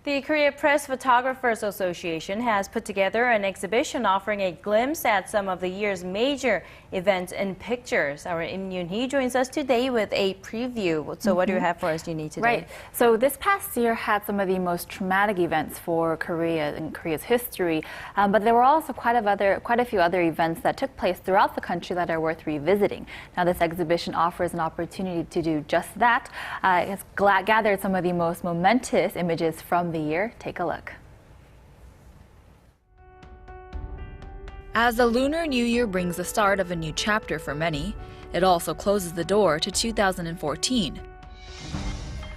The Korea Press Photographers Association has put together an exhibition offering a glimpse at some of the year's major events in pictures. Our Yim Yoonhee joins us today with a preview. So what do you have for us, Yoonhee, today? Right. So this past year had some of the most traumatic events for Korea in Korea's history, but there were also quite a few other events that took place throughout the country that are worth revisiting. Now this exhibition offers an opportunity to do just that. It has gathered some of the most momentous images from the year. Take a look. As the Lunar New Year brings the start of a new chapter for many, it also closes the door to 2014.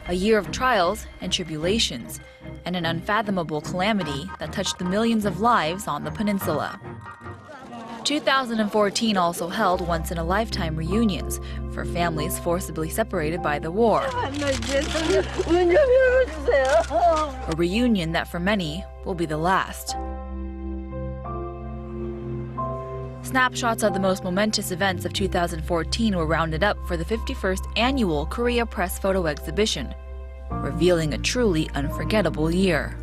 A year of trials and tribulations, and an unfathomable calamity that touched the millions of lives on the peninsula. 2014 also held once-in-a-lifetime reunions for families forcibly separated by the war. A reunion that for many will be the last. Snapshots of the most momentous events of 2014 were rounded up for the 51st annual Korea Press Photo Exhibition, revealing a truly unforgettable year.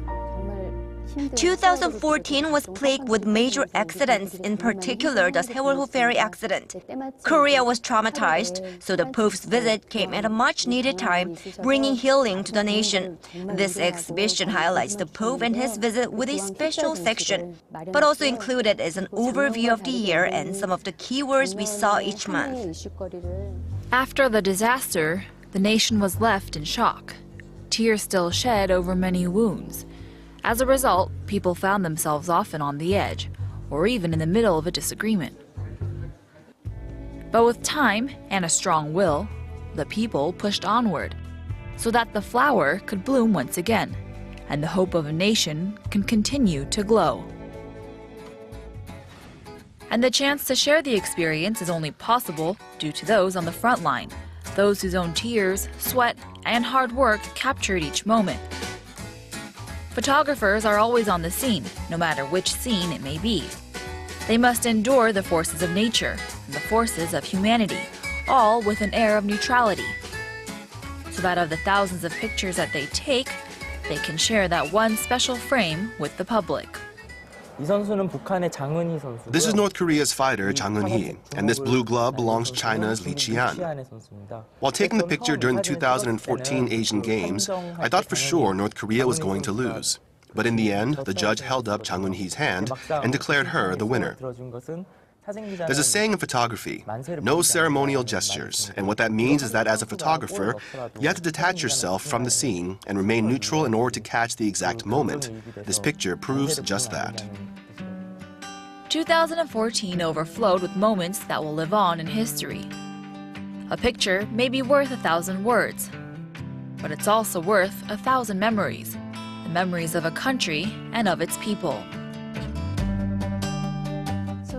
2014 was plagued with major accidents, in particular the 제51회 ferry accident. Korea was traumatized, so the Pope's visit came at a much-needed time, bringing healing to the nation. This exhibition highlights the Pope and his visit with a special section, but also included is an overview of the year and some of the keywords we saw each month. After the disaster, the nation was left in shock. Tears still shed over many wounds. As a result, people found themselves often on the edge, or even in the middle of a disagreement. But with time and a strong will, the people pushed onward, so that the flower could bloom once again, and the hope of a nation can continue to glow. And the chance to share the experience is only possible due to those on the front line, those whose own tears, sweat, and hard work captured each moment. Photographers are always on the scene, no matter which scene it may be. They must endure the forces of nature and the forces of humanity, all with an air of neutrality, so that of the thousands of pictures that they take, they can share that one special frame with the public. This is North Korea's fighter Jang Eun-hee, and this blue glove belongs to China's Lee Chi-an. While taking the picture during the 2014 Asian Games, I thought for sure North Korea was going to lose. But in the end, the judge held up Jang Eun-hee's hand and declared her the winner. There's a saying in photography, no ceremonial gestures, and what that means is that as a photographer, you have to detach yourself from the scene and remain neutral in order to catch the exact moment. This picture proves just that. 2014 overflowed with moments that will live on in history. A picture may be worth 1,000 words, but it's also worth 1,000 memories, the memories of a country and of its people.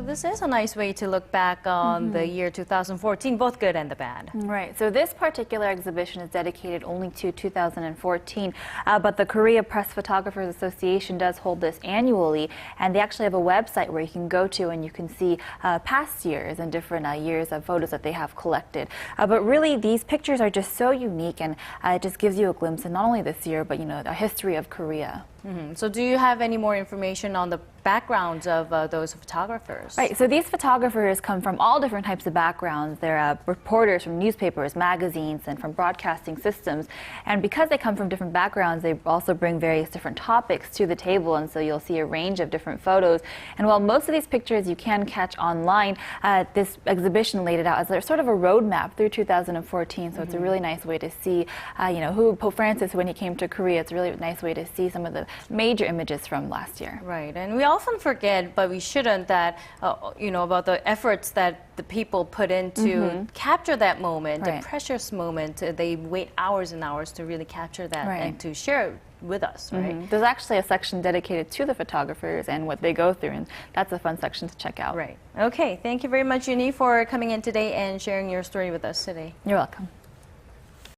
This is a nice way to look back on the year 2014, both good and the bad. Right. So this particular exhibition is dedicated only to 2014, but the Korea Press Photographers Association does hold this annually, and they actually have a website where you can go to and you can see past years and different years of photos that they have collected. But really, these pictures are just so unique, and it just gives you a glimpse of not only this year, but the history of Korea. So do you have any more information on the backgrounds of those photographers? Right, so these photographers come from all different types of backgrounds. They're reporters from newspapers, magazines, and from broadcasting systems. And because they come from different backgrounds, they also bring various different topics to the table, and so you'll see a range of different photos. And while most of these pictures you can catch online, this exhibition laid it out as sort of a roadmap through 2014, so it's a really nice way to see, who Pope Francis, when he came to Korea, it's a really nice way to see some of the major images from last year. Right, and we often forget, but we shouldn't, that about the efforts that the people put into capture that moment, the precious moment. They wait hours and hours to really capture that and to share it with us, right? There's actually a section dedicated to the photographers and what they go through, and that's a fun section to check out. Right. Okay, thank you very much, Yoonhee, for coming in today and sharing your story with us today. You're welcome.